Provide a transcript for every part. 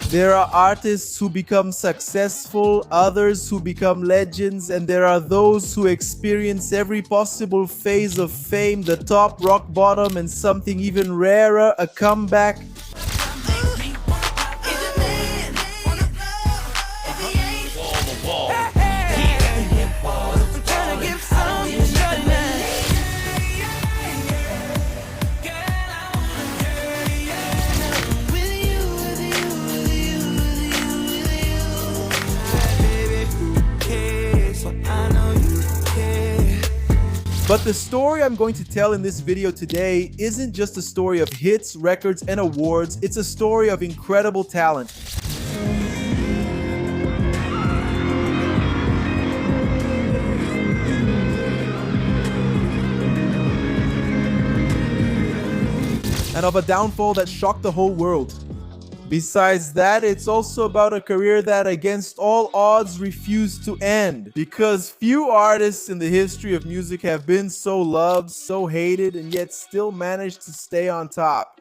There are artists who become successful, others who become legends, and there are those who experience every possible phase of fame, the top, rock bottom, and something even rarer, a comeback. But the story I'm going to tell in this video today isn't just a story of hits, records, and awards, it's a story of incredible talent. And of a downfall that shocked the whole world. Besides that, it's also about a career that against all odds refused to end. Because few artists in the history of music have been so loved, so hated, and yet still managed to stay on top.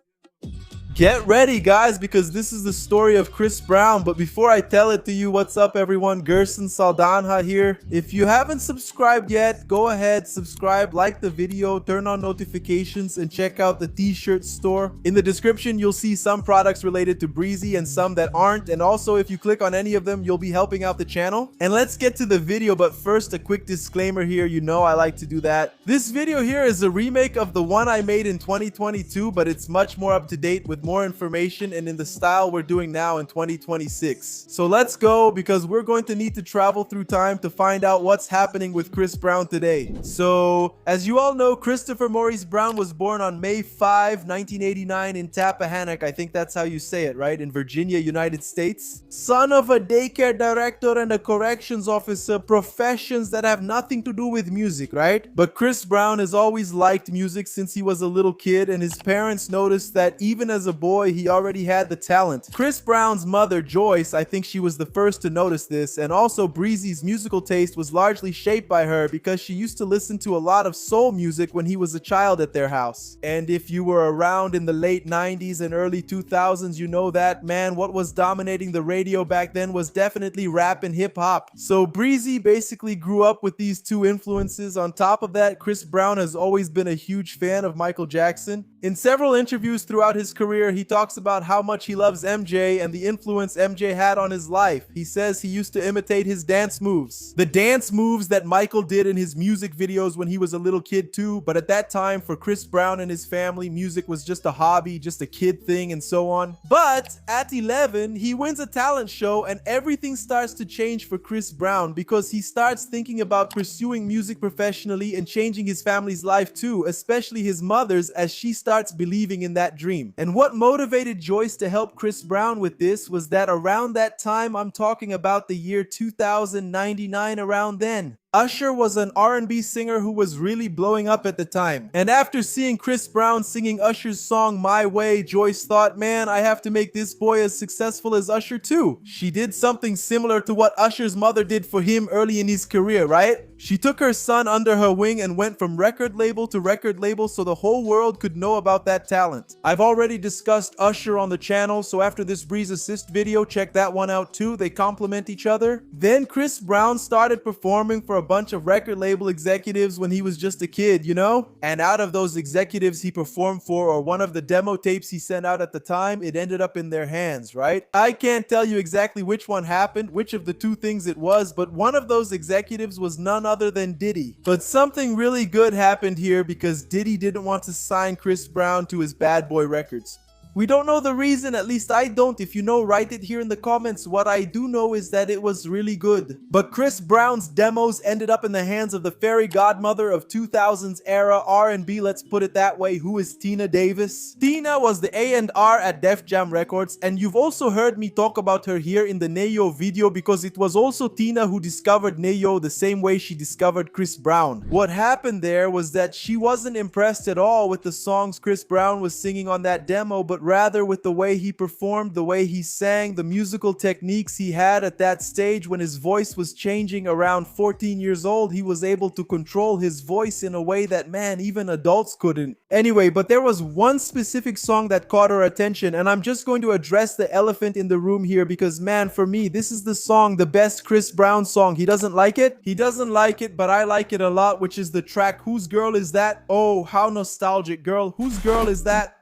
Get ready guys, because this is the story of Chris Brown. But before I tell it to you, what's up everyone, Gerson Saldanha here. If you haven't subscribed yet, go ahead, subscribe, like the video, turn on notifications, and check out the t-shirt store. In the description, you'll see some products related to Breezy and some that aren't. And also, if you click on any of them, you'll be helping out the channel. And let's get to the video, but first, a quick disclaimer here. You know I like to do that. This video here is a remake of the one I made in 2022, but it's much more up to date with more information and in the style we're doing now in 2026. So let's go, because we're going to need to travel through time to find out what's happening with Chris Brown today. So as you all know, Christopher Maurice Brown was born on May 5, 1989 in Tappahannock. I think that's how you say it, right? In Virginia, United States. Son of a daycare director and a corrections officer, professions that have nothing to do with music, right? But Chris Brown has always liked music since he was a little kid, and his parents noticed that even as a boy, he already had the talent. Chris Brown's mother, Joyce, I think she was the first to notice this, and also Breezy's musical taste was largely shaped by her because she used to listen to a lot of soul music when he was a child at their house. And if you were around in the late 90s and early 2000s, you know that, man, what was dominating the radio back then was definitely rap and hip hop. So Breezy basically grew up with these two influences. On top of that, Chris Brown has always been a huge fan of Michael Jackson. In several interviews throughout his career, he talks about how much he loves MJ and the influence MJ had on his life. He says he used to imitate his dance moves. The dance moves that Michael did in his music videos when he was a little kid too, but at that time for Chris Brown and his family, music was just a hobby, just a kid thing and so on. But at 11, he wins a talent show and everything starts to change for Chris Brown, because he starts thinking about pursuing music professionally and changing his family's life too, especially his mother's, as she starts believing in that dream. And what motivated Joyce to help Chris Brown with this was that around that time, I'm talking about the year 2099, around then, Usher was an R&B singer who was really blowing up at the time. And after seeing Chris Brown singing Usher's song My Way, Joyce thought, man, I have to make this boy as successful as Usher too. She did something similar to what Usher's mother did for him early in his career, right? She took her son under her wing and went from record label to record label so the whole world could know about that talent. I've already discussed Usher on the channel, so after this Breeze Assist video, check that one out too. They complement each other. Then Chris Brown started performing for a bunch of record label executives when he was just a kid, you know? And out of those executives he performed for, or one of the demo tapes he sent out at the time, it ended up in their hands, right? I can't tell you exactly which one happened, which of the two things it was, but one of those executives was none other than Diddy. But something really good happened here, because Diddy didn't want to sign Chris Brown to his Bad Boy Records. We don't know the reason, at least I don't. If you know, write it here in the comments. What I do know is that it was really good. But Chris Brown's demos ended up in the hands of the fairy godmother of 2000s era R&B, let's put it that way, who is Tina Davis. Tina was the A&R at Def Jam Records, and you've also heard me talk about her here in the Neyo video, because it was also Tina who discovered Neyo the same way she discovered Chris Brown. What happened there was that she wasn't impressed at all with the songs Chris Brown was singing on that demo, but rather with the way he performed, the way he sang, the musical techniques he had at that stage when his voice was changing. Around 14 years old, he was able to control his voice in a way that, man, even adults couldn't. Anyway, but there was one specific song that caught our attention, and I'm just going to address the elephant in the room here because, man, for me, this is the song, the best Chris Brown song. He doesn't like it? He doesn't like it, but I like it a lot, which is the track Whose Girl Is That? Oh, how nostalgic, girl. Whose girl is that?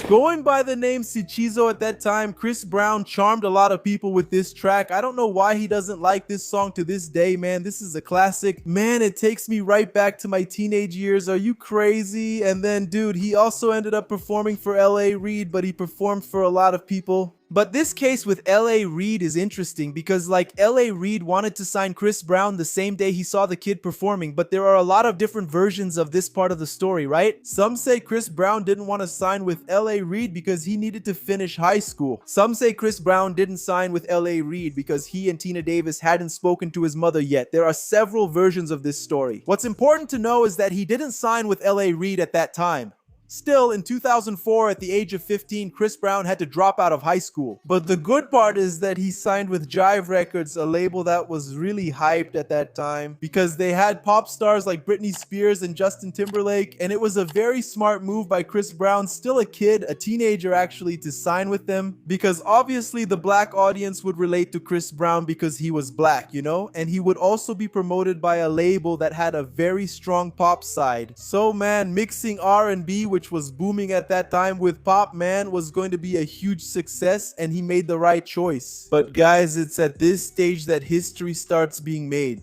Going by the name Sichizo at that time, Chris Brown charmed a lot of people with this track. I don't know why he doesn't like this song to this day, man. This is a classic. Man, it takes me right back to my teenage years. Are you crazy? And then, dude, he also ended up performing for L.A. Reid, but he performed for a lot of people. But this case with L.A. Reid is interesting because, like, L.A. Reid wanted to sign Chris Brown the same day he saw the kid performing, but there are a lot of different versions of this part of the story, right? Some say Chris Brown didn't want to sign with L.A. Reid because he needed to finish high school. Some say Chris Brown didn't sign with L.A. Reid because he and Tina Davis hadn't spoken to his mother yet. There are several versions of this story. What's important to know is that he didn't sign with L.A. Reid at that time. Still, in 2004, at the age of 15, Chris Brown had to drop out of high school. But the good part is that he signed with Jive Records, a label that was really hyped at that time because they had pop stars like Britney Spears and Justin Timberlake, and it was a very smart move by Chris Brown, still a kid, a teenager actually, to sign with them because obviously the black audience would relate to Chris Brown because he was black, you know? And he would also be promoted by a label that had a very strong pop side. So man, mixing R&B, which was booming at that time, with pop, man, was going to be a huge success, and he made the right choice. But guys, it's at this stage that history starts being made.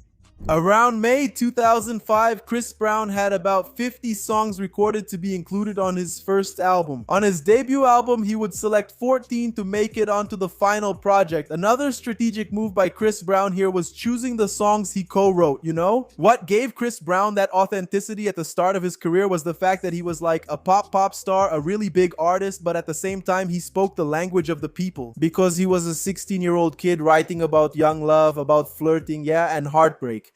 Around May 2005, Chris Brown had about 50 songs recorded to be included on his first album. On his debut album, he would select 14 to make it onto the final project. Another strategic move by Chris Brown here was choosing the songs he co-wrote, you know? What gave Chris Brown that authenticity at the start of his career was the fact that he was like a pop star, a really big artist, but at the same time, he spoke the language of the people because he was a 16-year-old kid writing about young love, about flirting, yeah, and heartbreak.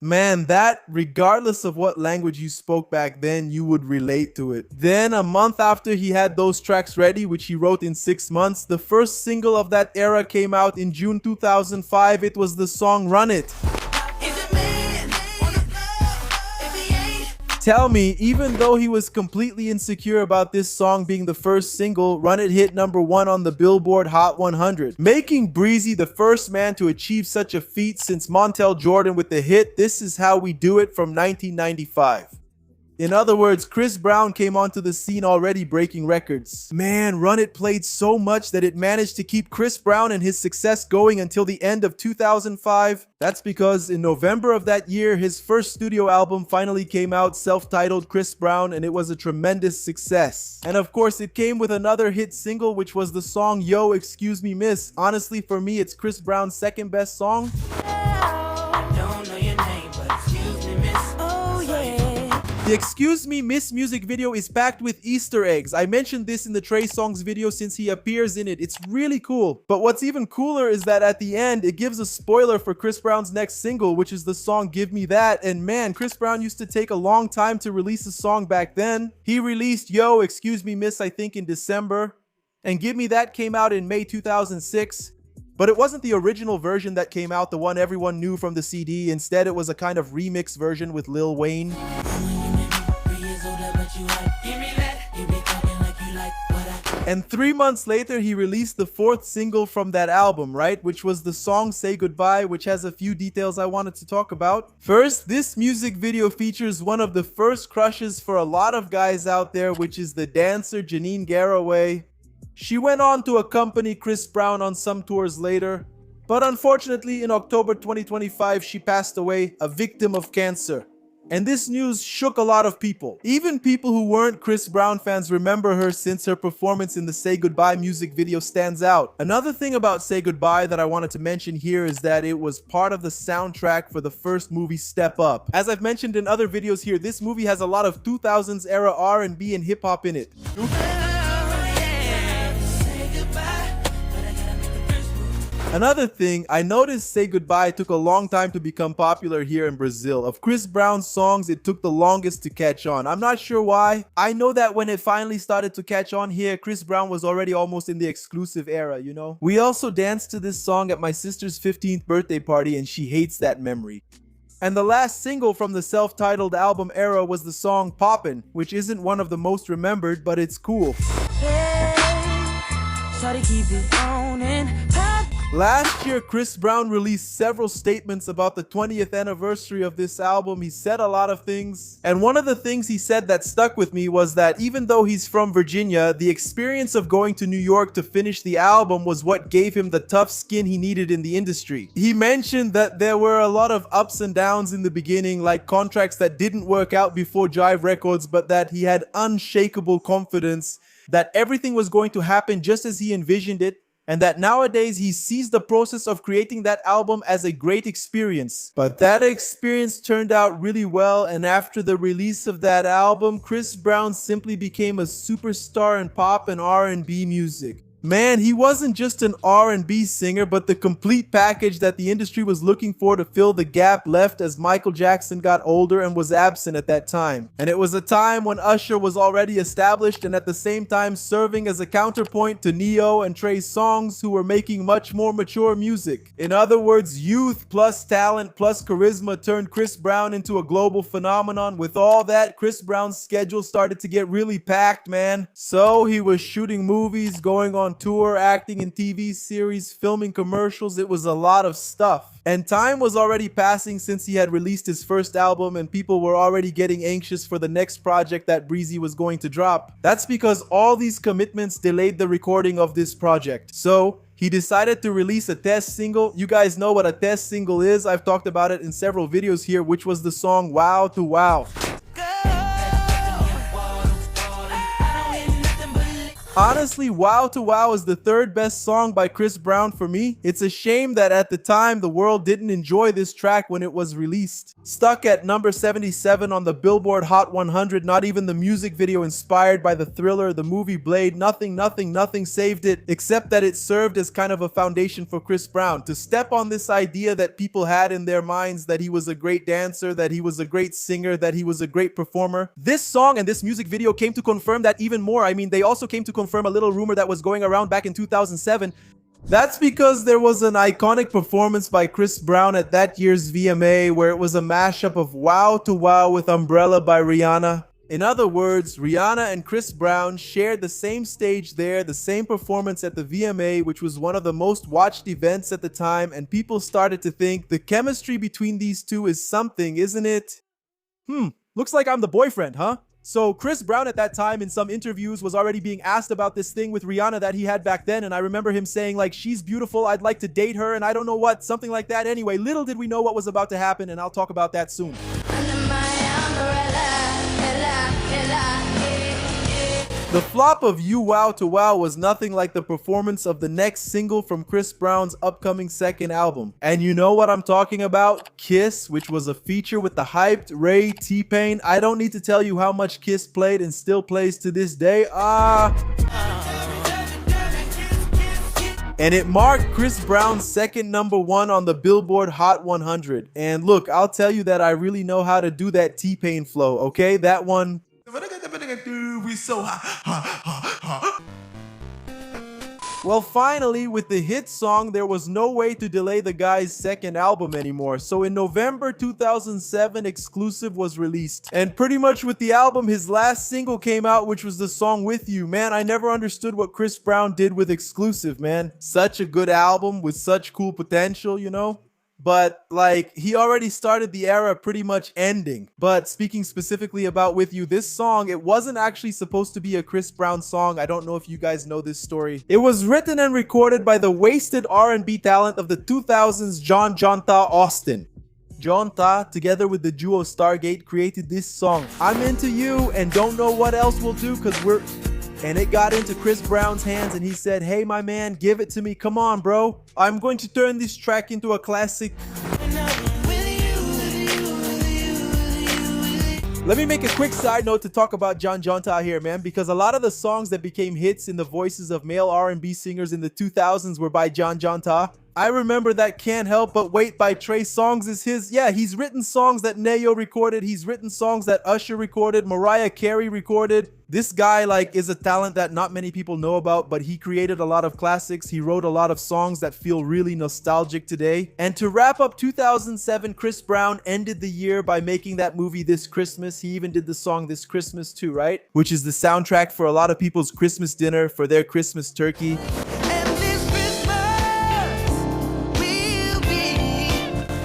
Man, that, regardless of what language you spoke back then, you would relate to it. Then, a month after he had those tracks ready, which he wrote in 6 months, the first single of that era came out in June 2005. It was the song Run It. Tell me, even though he was completely insecure about this song being the first single, Run It hit #1 on the Billboard Hot 100, making Breezy the first man to achieve such a feat since Montel Jordan with the hit This Is How We Do It from 1995. In other words, Chris Brown came onto the scene already breaking records. Man, Run It played so much that it managed to keep Chris Brown and his success going until the end of 2005. That's because in November of that year, his first studio album finally came out, self-titled Chris Brown, and it was a tremendous success. And of course, it came with another hit single, which was the song Yo, Excuse Me Miss. Honestly, for me, it's Chris Brown's second best song. The Excuse Me Miss music video is packed with Easter eggs. I mentioned this in the Trey Songz video since he appears in it. It's really cool. But what's even cooler is that at the end, it gives a spoiler for Chris Brown's next single, which is the song Give Me That. And man, Chris Brown used to take a long time to release a song back then. He released Yo, Excuse Me Miss, I think in December. And Give Me That came out in May 2006. But it wasn't the original version that came out, the one everyone knew from the CD. Instead, it was a kind of remix version with Lil Wayne. And 3 months later, he released the fourth single from that album, right? Which was the song Say Goodbye, which has a few details I wanted to talk about. First, this music video features one of the first crushes for a lot of guys out there, which is the dancer Janine Garraway. She went on to accompany Chris Brown on some tours later, but unfortunately in October 2025, she passed away, a victim of cancer. And this news shook a lot of people. Even people who weren't Chris Brown fans remember her since her performance in the Say Goodbye music video stands out. Another thing about Say Goodbye that I wanted to mention here is that it was part of the soundtrack for the first movie Step Up. As I've mentioned in other videos here, this movie has a lot of 2000s era R&B and hip hop in it. Another thing, I noticed Say Goodbye took a long time to become popular here in Brazil. Of Chris Brown's songs, it took the longest to catch on. I'm not sure why. I know that when it finally started to catch on here, Chris Brown was already almost in the exclusive era, you know? We also danced to this song at my sister's 15th birthday party, and she hates that memory. And the last single from the self-titled album era was the song Poppin', which isn't one of the most remembered, but it's cool. Hey, keep it on and last year, Chris Brown released several statements about the 20th anniversary of this album. He said a lot of things, and one of the things he said that stuck with me was that even though he's from Virginia, the experience of going to New York to finish the album was what gave him the tough skin he needed in the industry. He mentioned that there were a lot of ups and downs in the beginning, like contracts that didn't work out before Jive Records, but that he had unshakable confidence that everything was going to happen just as he envisioned it, and that nowadays he sees the process of creating that album as a great experience. But that experience turned out really well, and after the release of that album, Chris Brown simply became a superstar in pop and R&B music. Man, he wasn't just an R&B singer, but the complete package that the industry was looking for to fill the gap left as Michael Jackson got older and was absent at that time. And it was a time when Usher was already established and at the same time serving as a counterpoint to Neo and Trey Songz, who were making much more mature music. In other words, youth plus talent plus charisma turned Chris Brown into a global phenomenon. With all that, Chris Brown's schedule started to get really packed, man. So he was shooting movies, going on tour, acting in TV series, filming commercials. It was a lot of stuff. And time was already passing since he had released his first album, and people were already getting anxious for the next project that Breezy was going to drop. That's because all these commitments delayed the recording of this project. So he decided to release a test single. You guys know what a test single is. I've talked about it in several videos here, which was the song Wow to Wow. Honestly, Wow to Wow is the third best song by Chris Brown for me. It's a shame that at the time the world didn't enjoy this track when it was released. Stuck at number 77 on the Billboard Hot 100, not even the music video inspired by the Thriller, the movie Blade, nothing saved it, except that it served as kind of a foundation for Chris Brown to step on this idea that people had in their minds that he was a great dancer, that he was a great singer, that he was a great performer. This song and this music video came to confirm that even more. I mean, they also came to confirm a little rumor that was going around back in 2007. That's because there was an iconic performance by Chris Brown at that year's VMA where it was a mashup of Wow to Wow with Umbrella by Rihanna. In other words, Rihanna and Chris Brown shared the same stage there, the same performance at the VMA, which was one of the most watched events at the time, and people started to think the chemistry between these two is something, isn't it? Looks like I'm the boyfriend, huh? So Chris Brown at that time in some interviews was already being asked about this thing with Rihanna that he had back then, and I remember him saying like, she's beautiful, I'd like to date her, and I don't know what, something like that. Anyway, little did we know what was about to happen, and I'll talk about that soon. The flop of You Wow to Wow was nothing like the performance of the next single from Chris Brown's upcoming second album. And you know what I'm talking about? Kiss, which was a feature with the hyped Ray T-Pain. I don't need to tell you how much Kiss played and still plays to this day. And it marked Chris Brown's second #1 on the Billboard Hot 100. And look, I'll tell you that I really know how to do that T-Pain flow, okay? That one. Well, finally, with the hit song, there was no way to delay the guy's second album anymore. So in November 2007, Exclusive was released. And pretty much with the album, his last single came out, which was the song With You. Man, I never understood what Chris Brown did with Exclusive, man. Such a good album with such cool potential, you know? But like, he already started the era pretty much ending. But speaking specifically about With You, this song, it wasn't actually supposed to be a Chris Brown song. I don't know if you guys know this story. It was written and recorded by the wasted R&B talent of the 2000s, John Jonta Austin. Jonta, together with the duo Stargate, created this song, I'm Into You, and don't know what else we'll do cause we're... And it got into Chris Brown's hands and he said, hey my man, give it to me, come on bro. I'm going to turn this track into a classic. Let me make a quick side note to talk about John Jonta here, man, because a lot of the songs that became hits in the voices of male R&B singers in the 2000s were by John Jonta. I remember that Can't Help But Wait by Trey Songz is his. Yeah, he's written songs that Neo recorded. He's written songs that Usher recorded, Mariah Carey recorded. This guy is a talent that not many people know about, but he created a lot of classics. He wrote a lot of songs that feel really nostalgic today. And to wrap up 2007, Chris Brown ended the year by making that movie This Christmas. He even did the song This Christmas too, right? Which is the soundtrack for a lot of people's Christmas dinner, for their Christmas turkey.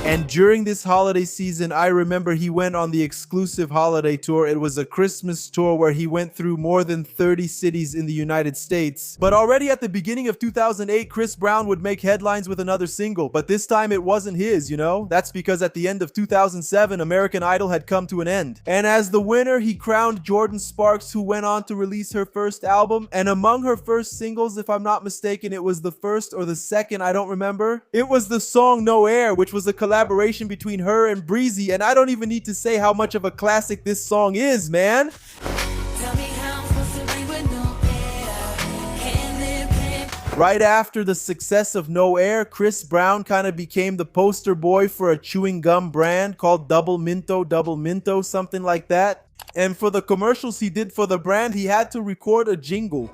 And during this holiday season, I remember he went on the exclusive holiday tour. It was a Christmas tour where he went through more than 30 cities in the United States. But already at the beginning of 2008, Chris Brown would make headlines with another single. But this time it wasn't his, you know? That's because at the end of 2007, American Idol had come to an end. And as the winner, he crowned Jordan Sparks, who went on to release her first album. And among her first singles, if I'm not mistaken, it was the first or the second, I don't remember. It was the song No Air, which was a collaboration between her and Breezy, and I don't even need to say how much of a classic this song is, man. Right after the success of No Air, Chris Brown kind of became the poster boy for a chewing gum brand called Double Minto, something like that. And for the commercials he did for the brand, he had to record a jingle.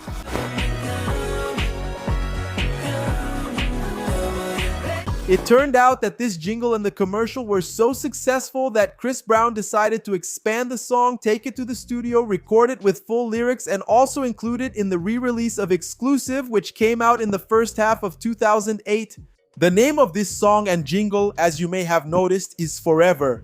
It turned out that this jingle and the commercial were so successful that Chris Brown decided to expand the song, take it to the studio, record it with full lyrics, and also include it in the re-release of Exclusive, which came out in the first half of 2008. The name of this song and jingle, as you may have noticed, is Forever.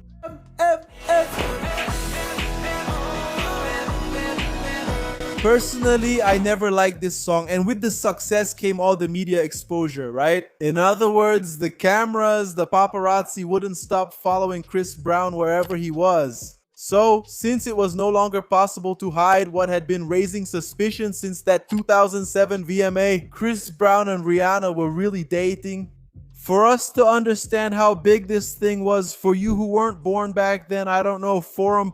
Personally, I never liked this song, and with the success came all the media exposure, right? In other words, the cameras, the paparazzi wouldn't stop following Chris Brown wherever he was. So, since it was no longer possible to hide what had been raising suspicion since that 2007 VMA, Chris Brown and Rihanna were really dating. For us to understand how big this thing was, for you who weren't born back then, I don't know, Forum.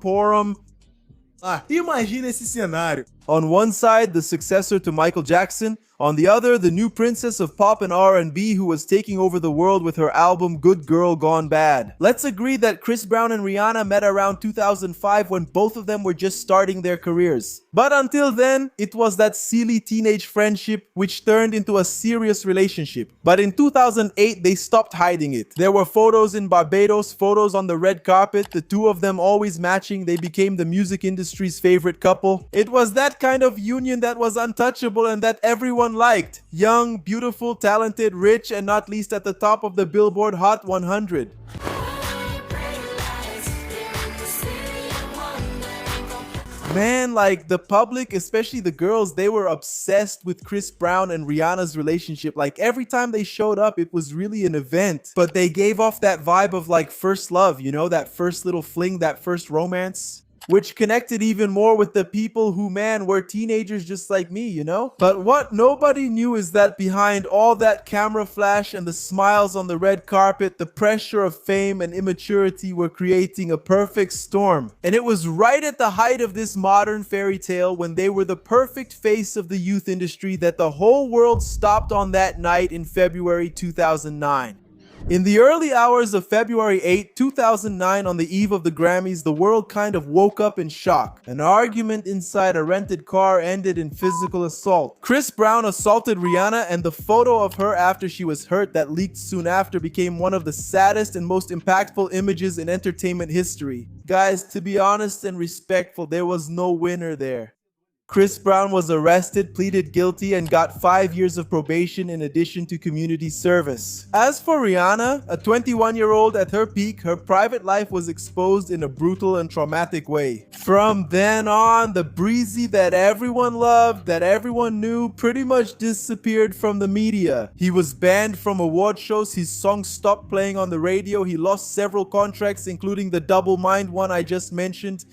Imagina esse cenário. On one side, the successor to Michael Jackson. On the other, the new princess of pop and R&B who was taking over the world with her album Good Girl Gone Bad. Let's agree that Chris Brown and Rihanna met around 2005 when both of them were just starting their careers. But until then, it was that silly teenage friendship which turned into a serious relationship. But in 2008, they stopped hiding it. There were photos in Barbados, photos on the red carpet, the two of them always matching. They became the music industry's favorite couple. It was that kind of union that was untouchable and that everyone liked. Young, beautiful, talented, rich, and not least at the top of the Billboard Hot 100. Man, the public, especially the girls, they were obsessed with Chris Brown and Rihanna's relationship. Every time they showed up, it was really an event. But they gave off that vibe of first love, you know, that first little fling, that first romance, which connected even more with the people who, man, were teenagers just like me, you know? But what nobody knew is that behind all that camera flash and the smiles on the red carpet, the pressure of fame and immaturity were creating a perfect storm. And it was right at the height of this modern fairy tale, when they were the perfect face of the youth industry, that the whole world stopped on that night in February 2009. In the early hours of February 8, 2009, on the eve of the Grammys, the world kind of woke up in shock. An argument inside a rented car ended in physical assault. Chris Brown assaulted Rihanna, and the photo of her after she was hurt that leaked soon after became one of the saddest and most impactful images in entertainment history. Guys, to be honest and respectful, there was no winner there. Chris Brown was arrested, pleaded guilty, and got 5 years of probation in addition to community service. As for Rihanna, a 21-year-old at her peak, her private life was exposed in a brutal and traumatic way. From then on, the Breezy that everyone loved, that everyone knew, pretty much disappeared from the media. He was banned from award shows, his songs stopped playing on the radio, he lost several contracts, including the Double Mind one I just mentioned.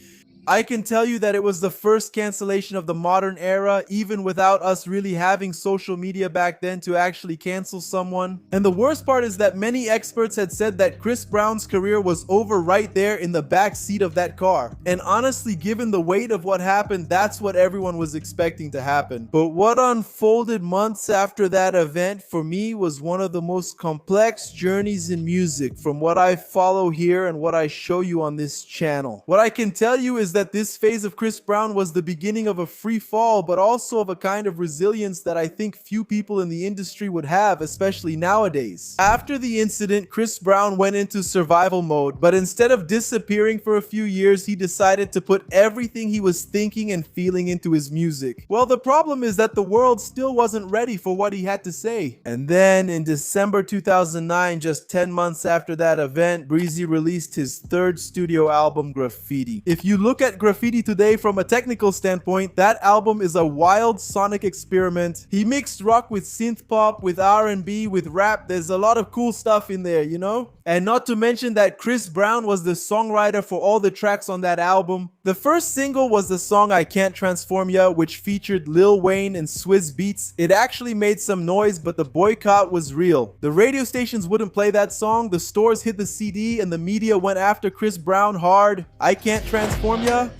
I can tell you that it was the first cancellation of the modern era, even without us really having social media back then to actually cancel someone. And the worst part is that many experts had said that Chris Brown's career was over right there in the back seat of that car. And honestly, given the weight of what happened, that's what everyone was expecting to happen. But what unfolded months after that event for me was one of the most complex journeys in music from what I follow here and what I show you on this channel. What I can tell you is that this phase of Chris Brown was the beginning of a free fall, but also of a kind of resilience that I think few people in the industry would have, especially nowadays. After the incident, Chris Brown went into survival mode, but instead of disappearing for a few years, he decided to put everything he was thinking and feeling into his music. Well, the problem is that the world still wasn't ready for what he had to say. And then in December 2009, just 10 months after that event, Breezy released his third studio album, Graffiti. If you look at Graffiti today from a technical standpoint, that album is a wild sonic experiment. He mixed rock with synth pop, with R&B, with rap. There's a lot of cool stuff in there, you know? And not to mention that Chris Brown was the songwriter for all the tracks on that album. The first single was the song I Can't Transform Ya, which featured Lil Wayne and Swizz Beatz. It actually made some noise, but the boycott was real. The radio stations wouldn't play that song, the stores hid the CD, and the media went after Chris Brown hard. I Can't Transform Ya.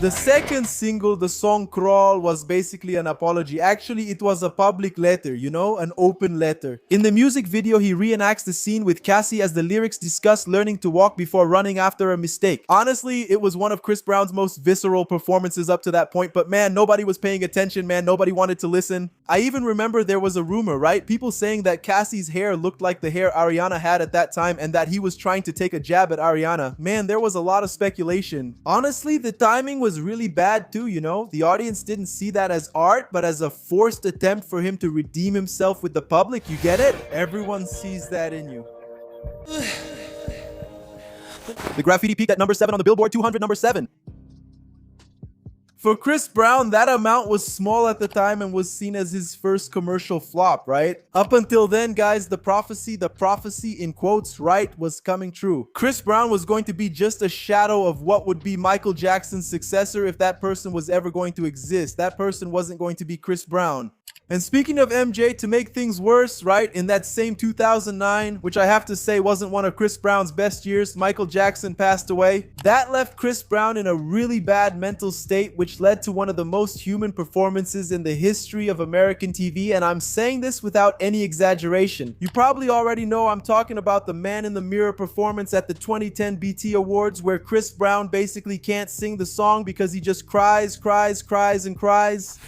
The second single, the song Crawl, was basically an apology. Actually, it was a public letter, you know, an open letter. In the music video, he reenacts the scene with Cassie as the lyrics discuss learning to walk before running after a mistake. Honestly, it was one of Chris Brown's most visceral performances up to that point, but man, nobody was paying attention, man. Nobody wanted to listen. I even remember there was a rumor, right? People saying that Cassie's hair looked like the hair Ariana had at that time and that he was trying to take a jab at Ariana. Man, there was a lot of speculation. Honestly, the timing was really bad too, you know? The audience didn't see that as art, but as a forced attempt for him to redeem himself with the public. You get it? Everyone sees that in you. The Graffiti peaked at number 7 on the Billboard 200, number 7. For Chris Brown, that amount was small at the time and was seen as his first commercial flop, right? Up until then, guys, the prophecy in quotes, right, was coming true. Chris Brown was going to be just a shadow of what would be Michael Jackson's successor if that person was ever going to exist. That person wasn't going to be Chris Brown. And speaking of MJ, to make things worse, right, in that same 2009, which I have to say wasn't one of Chris Brown's best years, Michael Jackson passed away. That left Chris Brown in a really bad mental state, which led to one of the most human performances in the history of American TV, and I'm saying this without any exaggeration. You probably already know I'm talking about the Man in the Mirror performance at the 2010 BT Awards, where Chris Brown basically can't sing the song because he just cries, and cries.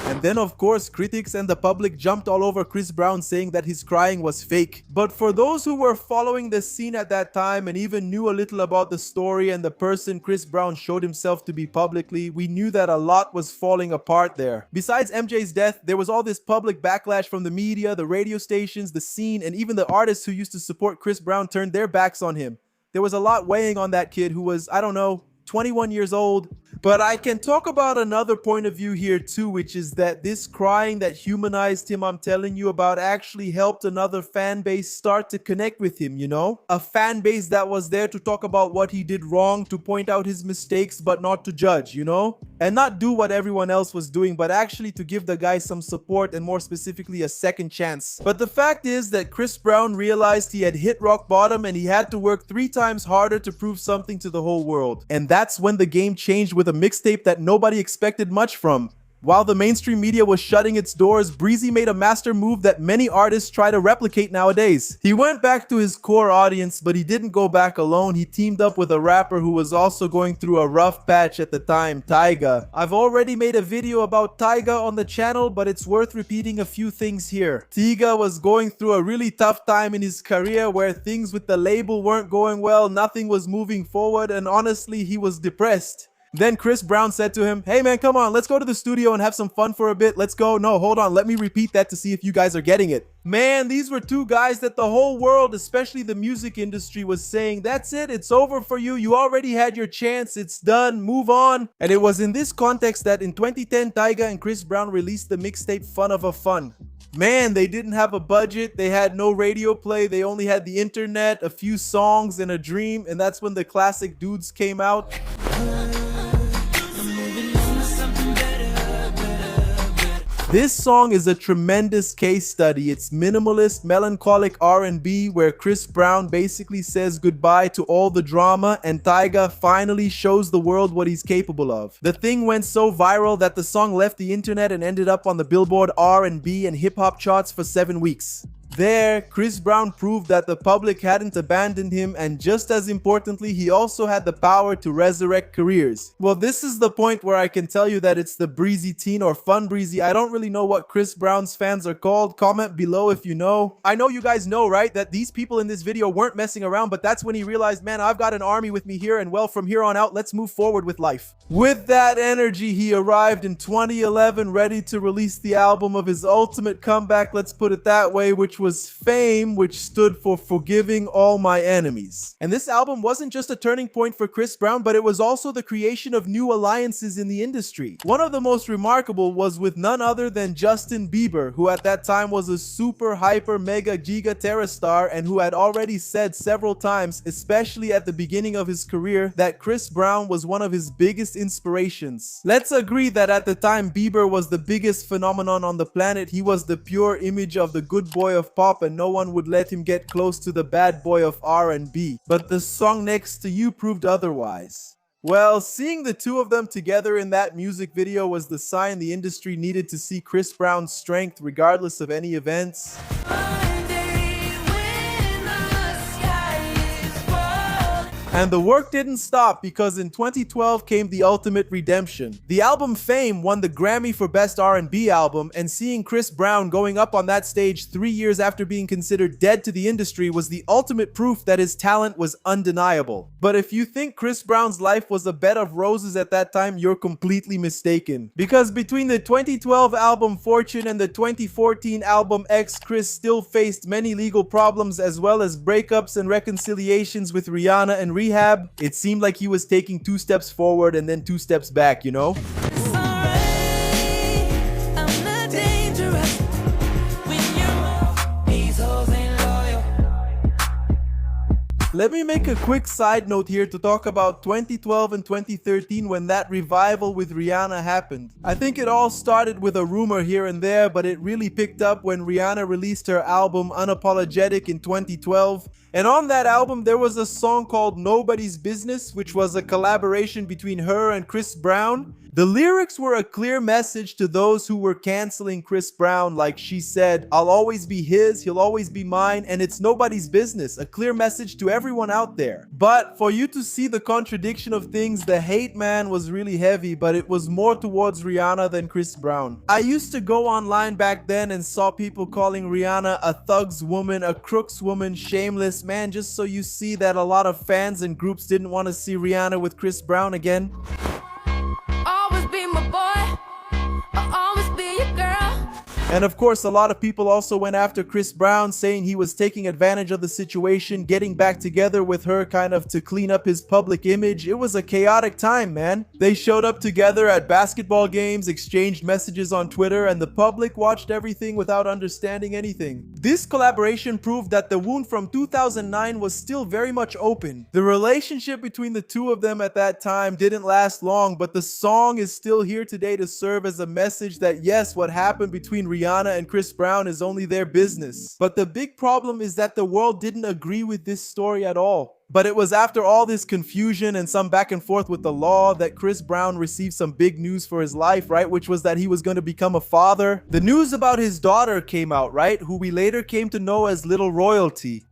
And then of course critics and the public jumped all over Chris Brown saying that his crying was fake. But for those who were following the scene at that time and even knew a little about the story and the person Chris Brown showed himself to be publicly, we knew that a lot was falling apart there. Besides MJ's death, there was all this public backlash from the media, the radio stations, the scene, and even the artists who used to support Chris Brown turned their backs on him. There was a lot weighing on that kid who was, I don't know, 21 years old. But I can talk about another point of view here too, which is that this crying that humanized him I'm telling you about actually helped another fan base start to connect with him, you know? A fan base that was there to talk about what he did wrong, to point out his mistakes, but not to judge, you know? And not do what everyone else was doing, but actually to give the guy some support and more specifically a second chance. But the fact is that Chris Brown realized he had hit rock bottom and he had to work 3 times harder to prove something to the whole world. And that's when the game changed with a mixtape that nobody expected much from. While the mainstream media was shutting its doors, Breezy made a master move that many artists try to replicate nowadays. He went back to his core audience, but he didn't go back alone. He teamed up with a rapper who was also going through a rough patch at the time, Tyga. I've already made a video about Tyga on the channel, but it's worth repeating a few things here. Tyga was going through a really tough time in his career where things with the label weren't going well, nothing was moving forward, and honestly, he was depressed. Then Chris Brown said to him, "Hey man, come on, let's go to the studio and have some fun for a bit. Let's go." No, hold on, let me repeat that to see if you guys are getting it. Man, these were 2 guys that the whole world, especially the music industry, was saying, "That's it, it's over for you. You already had your chance, it's done, move on." And it was in this context that in 2010, Tyga and Chris Brown released the mixtape Fun of a Fun. Man, they didn't have a budget, they had no radio play, they only had the internet, a few songs, and a dream, and that's when the classic Dudes came out. This song is a tremendous case study. It's minimalist, melancholic R&B where Chris Brown basically says goodbye to all the drama and Tyga finally shows the world what he's capable of. The thing went so viral that the song left the internet and ended up on the Billboard R&B and hip-hop charts for 7 weeks. There, Chris Brown proved that the public hadn't abandoned him, and just as importantly, he also had the power to resurrect careers. Well, this is the point where I can tell you that it's the breezy teen or fun breezy. I don't really know what Chris Brown's fans are called. Comment below if you know. I know you guys know, right, that these people in this video weren't messing around, but that's when he realized, man, I've got an army with me here, and well, from here on out, let's move forward with life. With that energy, he arrived in 2011 ready to release the album of his ultimate comeback, let's put it that way, which was Fame, which stood for Forgiving All My Enemies. And this album wasn't just a turning point for Chris Brown, but it was also the creation of new alliances in the industry. One of the most remarkable was with none other than Justin Bieber, who at that time was a super hyper mega giga terra star and who had already said several times, especially at the beginning of his career, that Chris Brown was one of his biggest inspirations. Let's agree that at the time Bieber was the biggest phenomenon on the planet. He was the pure image of the good boy of pop and no one would let him get close to the bad boy of R&B. But the song Next to You proved otherwise. Well, seeing the two of them together in that music video was the sign the industry needed to see Chris Brown's strength regardless of any events. And the work didn't stop because in 2012 came The Ultimate Redemption. The album Fame won the Grammy for Best R&B Album, and seeing Chris Brown going up on that stage 3 years after being considered dead to the industry was the ultimate proof that his talent was undeniable. But if you think Chris Brown's life was a bed of roses at that time, you're completely mistaken. Because between the 2012 album Fortune and the 2014 album X, Chris still faced many legal problems as well as breakups and reconciliations with Rihanna and Rehab. It seemed like he was taking 2 steps forward and then 2 steps back, you know? Let me make a quick side note here to talk about 2012 and 2013 when that revival with Rihanna happened. I think it all started with a rumor here and there, but it really picked up when Rihanna released her album Unapologetic in 2012. And on that album, there was a song called Nobody's Business, which was a collaboration between her and Chris Brown. The lyrics were a clear message to those who were canceling Chris Brown, like she said, I'll always be his, he'll always be mine, and it's nobody's business. A clear message to everyone out there. But for you to see the contradiction of things, the hate, man, was really heavy, but it was more towards Rihanna than Chris Brown. I used to go online back then and saw people calling Rihanna a thug's woman, a crook's woman, shameless, man, just so you see that a lot of fans and groups didn't want to see Rihanna with Chris Brown again. And of course, a lot of people also went after Chris Brown, saying he was taking advantage of the situation, getting back together with her kind of to clean up his public image. It was a chaotic time, man. They showed up together at basketball games, exchanged messages on Twitter, and the public watched everything without understanding anything. This collaboration proved that the wound from 2009 was still very much open. The relationship between the two of them at that time didn't last long, but the song is still here today to serve as a message that yes, what happened between Rihanna and Chris Brown is only their business. But the big problem is that the world didn't agree with this story at all. But it was after all this confusion and some back and forth with the law that Chris Brown received some big news for his life, right? Which was that he was going to become a father. The news about his daughter came out, right? Who we later came to know as Little Royalty.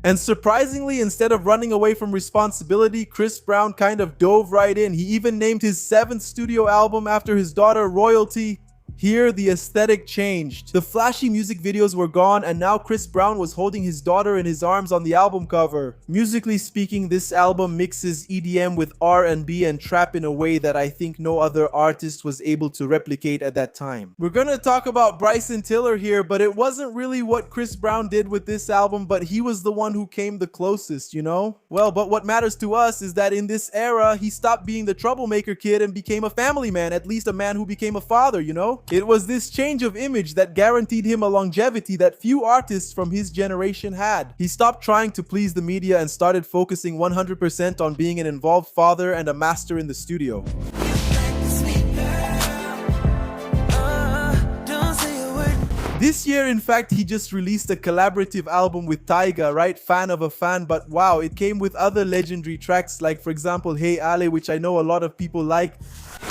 And surprisingly, instead of running away from responsibility, Chris Brown kind of dove right in. He even named his 7th studio album after his daughter Royalty. Here, the aesthetic changed. The flashy music videos were gone, and now Chris Brown was holding his daughter in his arms on the album cover. Musically speaking, this album mixes EDM with R&B and trap in a way that I think no other artist was able to replicate at that time. We're gonna talk about Bryson Tiller here, but it wasn't really what Chris Brown did with this album, but he was the one who came the closest, you know? Well, but what matters to us is that in this era, he stopped being the troublemaker kid and became a family man, at least a man who became a father, you know? It was this change of image that guaranteed him a longevity that few artists from his generation had. He stopped trying to please the media and started focusing 100% on being an involved father and a master in the studio. This year, in fact, he just released a collaborative album with Tyga, right? Fan of a fan, but wow, it came with other legendary tracks like, for example, Hey Ale, which I know a lot of people like.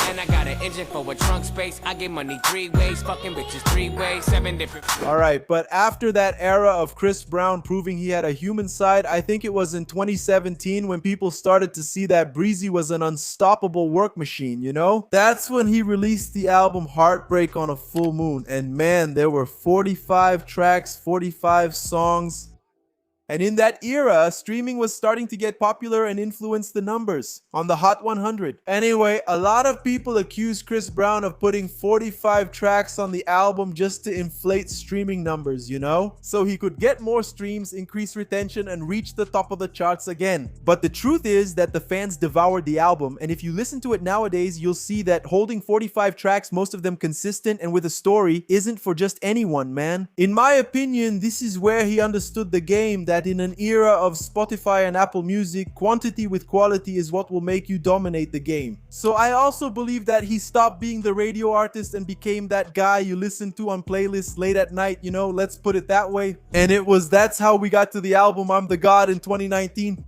And I got an engine for a trunk space. I get money 3 ways, fucking bitches 3 ways, 7 different. Alright, but after that era of Chris Brown proving he had a human side, I think it was in 2017 when people started to see that Breezy was an unstoppable work machine, you know? That's when he released the album Heartbreak on a full moon. And man, there were 45 tracks, 45 songs. And in that era, streaming was starting to get popular and influence the numbers on the Hot 100. Anyway, a lot of people accuse Chris Brown of putting 45 tracks on the album just to inflate streaming numbers, you know? So he could get more streams, increase retention, and reach the top of the charts again. But the truth is that the fans devoured the album, and if you listen to it nowadays, you'll see that holding 45 tracks, most of them consistent and with a story, isn't for just anyone, man. In my opinion, this is where he understood the game, that in an era of Spotify and Apple Music, quantity with quality is what will make you dominate the game. So I also believe that he stopped being the radio artist and became that guy you listen to on playlists late at night, you know, let's put it that way. And that's how we got to the album I'm the God in 2019.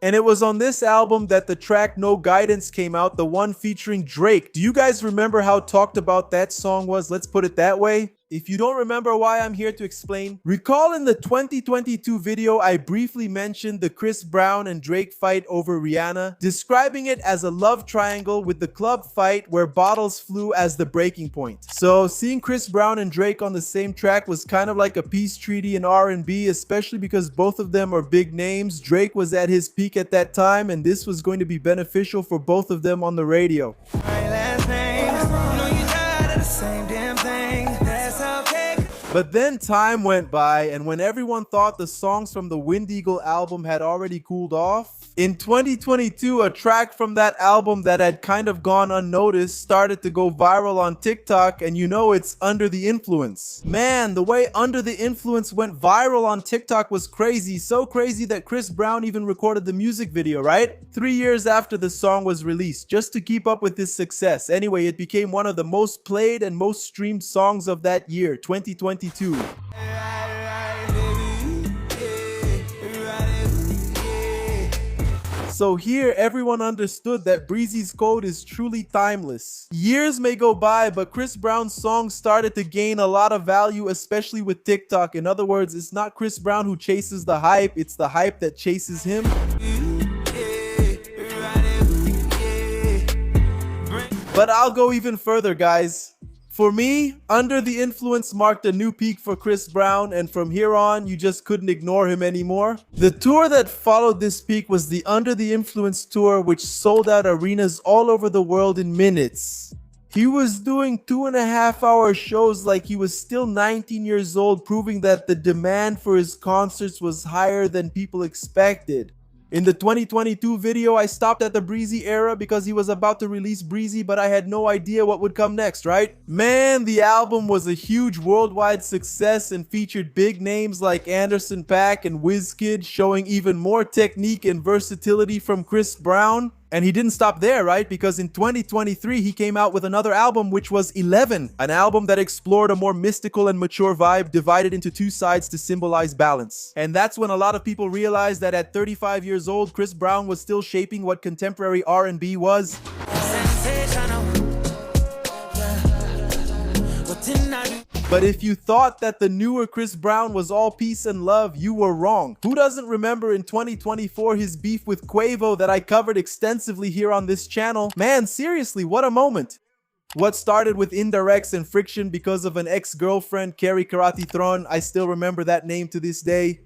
And it was on this album that the track No Guidance came out, the one featuring Drake. Do you guys remember how talked about that song was? Let's put it that way. If you don't remember why, I'm here to explain. Recall in the 2022 video, I briefly mentioned the Chris Brown and Drake fight over Rihanna, describing it as a love triangle with the club fight where bottles flew as the breaking point. So seeing Chris Brown and Drake on the same track was kind of like a peace treaty in R&B, especially because both of them are big names. Drake was at his peak at that time, and this was going to be beneficial for both of them on the radio. But then time went by, and when everyone thought the songs from the Wind Eagle album had already cooled off, in 2022, a track from that album that had kind of gone unnoticed started to go viral on TikTok, and you know it's Under the Influence. Man, the way Under the Influence went viral on TikTok was crazy, so crazy that Chris Brown even recorded the music video, right? 3 years after the song was released, just to keep up with his success. Anyway, it became one of the most played and most streamed songs of that year, 2022. So here, everyone understood that Breezy's code is truly timeless. Years may go by, but Chris Brown's songs started to gain a lot of value, especially with TikTok. In other words, it's not Chris Brown who chases the hype, it's the hype that chases him. But I'll go even further, guys. For me, Under the Influence marked a new peak for Chris Brown, and from here on, you just couldn't ignore him anymore. The tour that followed this peak was the Under the Influence tour, which sold out arenas all over the world in minutes. He was doing 2.5-hour shows like he was still 19 years old, proving that the demand for his concerts was higher than people expected. In the 2022 video, I stopped at the Breezy era because he was about to release Breezy, but I had no idea what would come next, right? Man, the album was a huge worldwide success and featured big names like Anderson .Paak and Wizkid, showing even more technique and versatility from Chris Brown. And he didn't stop there, right? Because in 2023, he came out with another album, which was 11, an album that explored a more mystical and mature vibe, divided into two sides to symbolize balance. And that's when a lot of people realized that at 35 years old, Chris Brown was still shaping what contemporary R&B was. But if you thought that the newer Chris Brown was all peace and love, you were wrong. Who doesn't remember in 2024 his beef with Quavo that I covered extensively here on this channel? Man, seriously, what a moment. What started with indirects and friction because of an ex-girlfriend, Carrie Karate Thron, I still remember that name to this day.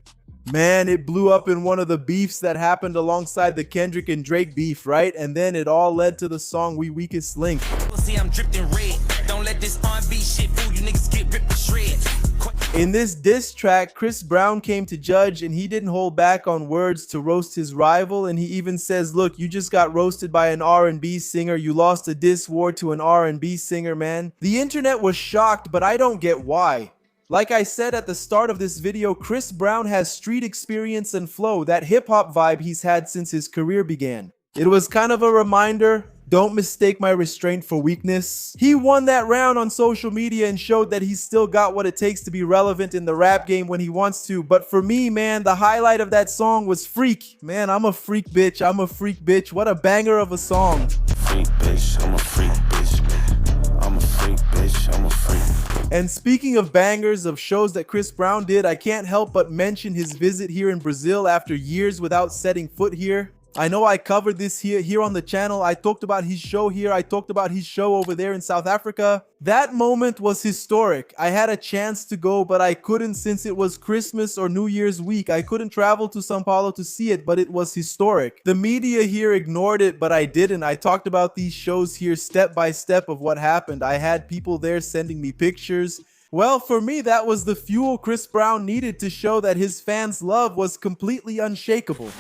Man, it blew up in one of the beefs that happened alongside the Kendrick and Drake beef, right? And then it all led to the song We Weakest Link. See, I'm dripped in red. Don't let this R&B shit fool you niggas, get ripped to shreds. In this diss track, Chris Brown came to judge and he didn't hold back on words to roast his rival, and he even says, look, you just got roasted by an R&B singer, you lost a diss war to an R&B singer, man. The internet was shocked, but I don't get why. Like I said at the start of this video, Chris Brown has street experience and flow, that hip-hop vibe he's had since his career began. It was kind of a reminder, don't mistake my restraint for weakness. He won that round on social media and showed that he's still got what it takes to be relevant in the rap game when he wants to. But for me, man, the highlight of that song was Freak. Man, I'm a freak bitch, I'm a freak bitch. What a banger of a song. Freak bitch, I'm a freak bitch. I'm a freak bitch, I'm a freak. And speaking of bangers of shows that Chris Brown did, I can't help but mention his visit here in Brazil after years without setting foot here. I know I covered this here on the channel. I talked about his show here. I talked about his show over there in South Africa. That moment was historic. I had a chance to go, but I couldn't since it was Christmas or New Year's week. I couldn't travel to São Paulo to see it, but it was historic. The media here ignored it, but I didn't. I talked about these shows here step by step of what happened. I had people there sending me pictures. Well, for me, that was the fuel Chris Brown needed to show that his fans' love was completely unshakable.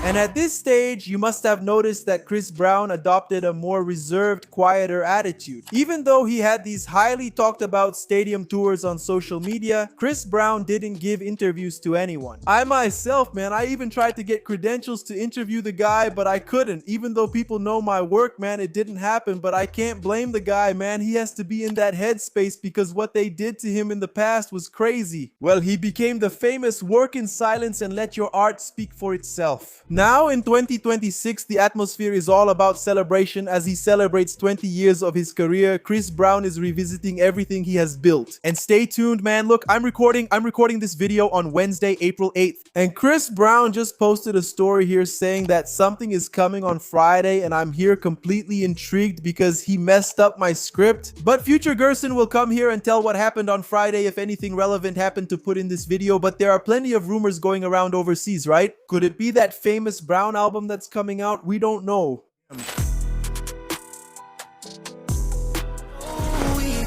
And at this stage, you must have noticed that Chris Brown adopted a more reserved, quieter attitude. Even though he had these highly talked about stadium tours on social media, Chris Brown didn't give interviews to anyone. I myself, man, I even tried to get credentials to interview the guy, but I couldn't. Even though people know my work, man, it didn't happen, but I can't blame the guy, man. He has to be in that headspace because what they did to him in the past was crazy. Well, he became the famous work in silence and let your art speak for itself. Now in 2026, the atmosphere is all about celebration. As he celebrates 20 years of his career, Chris Brown is revisiting everything he has built. And stay tuned, man. Look, I'm recording this video on Wednesday, April 8th. And Chris Brown just posted a story here saying that something is coming on Friday, and I'm here completely intrigued because he messed up my script. But future Gerson will come here and tell what happened on Friday if anything relevant happened to put in this video. But there are plenty of rumors going around overseas, right? Could it be that famous Brown album that's coming out? We don't know. We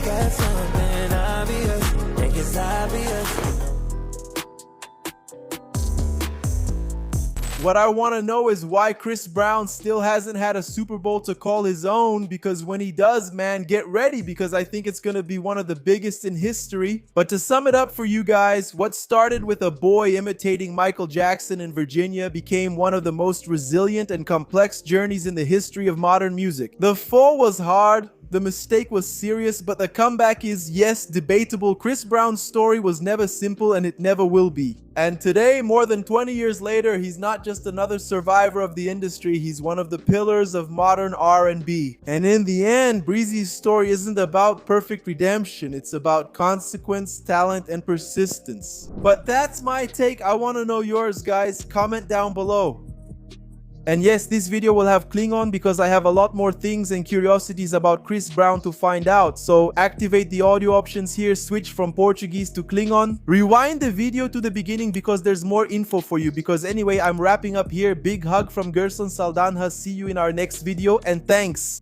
got something obvious, think it's obvious. What I want to know is why Chris Brown still hasn't had a Super Bowl to call his own, because when he does, man, get ready, because I think it's going to be one of the biggest in history. But to sum it up for you guys, what started with a boy imitating Michael Jackson in Virginia became one of the most resilient and complex journeys in the history of modern music. The fall was hard. The mistake was serious, but the comeback is, yes, debatable. Chris Brown's story was never simple and it never will be. And today, more than 20 years later, he's not just another survivor of the industry, he's one of the pillars of modern R&B. And in the end, Breezy's story isn't about perfect redemption, it's about consequence, talent, and persistence. But that's my take. I want to know yours, guys. Comment down below. And yes, this video will have Klingon because I have a lot more things and curiosities about Chris Brown to find out. So activate the audio options here, switch from Portuguese to Klingon. Rewind the video to the beginning because there's more info for you. Because anyway, I'm wrapping up here. Big hug from Gerson Saldanha. See you in our next video and thanks.